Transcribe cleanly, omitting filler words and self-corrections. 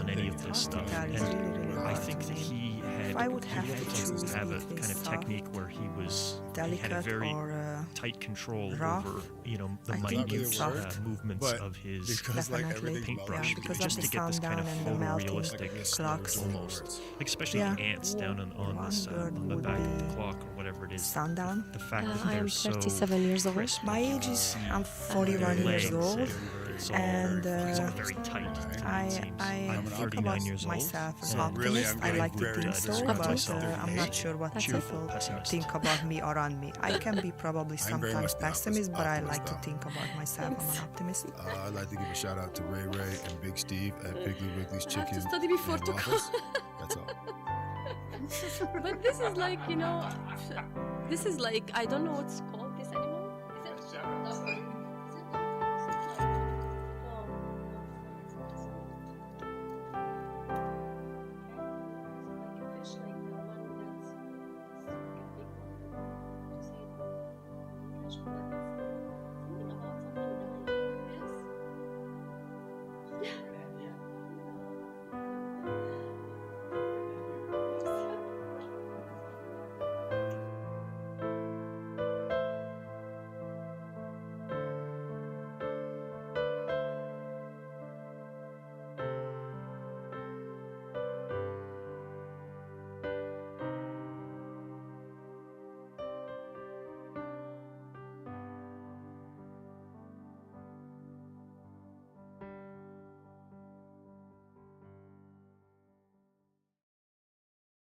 on any of this stuff. Practical is And really, really I hard think to that me. he If I would have to wanted choose to have a between kind of soft, technique where he had a delicate very or tight control rough, over, the I think minute it's soft. movements But of his because like Definitely, everything's paintbrush, yeah, because just of to the get this kind sundown of and the melting photorealistic clocks. almost. Like especially Yeah. the ants down on One this bird on the would back of the be clock or whatever it is. sundown. The fact that I they're am so 37 years old. crisp, My like you age can is see I'm their 41 years legs old. and And it's all very tight. I I'm think 39 about years old. myself as So an really, optimist. I'm I getting like to very think so, describe but myself I'm not sure what cheerful people pessimist. think about me around me. I can be probably I'm very sometimes much the pessimist, but I optimist like to though. think about myself. I'm an optimist. I'd like to give a shout out to Ray Ray and Big Steve at Piggly Wiggly's I have Chicken to study before and to come. Waffles. That's all. But this is like, you know, this is like, I don't know what's called.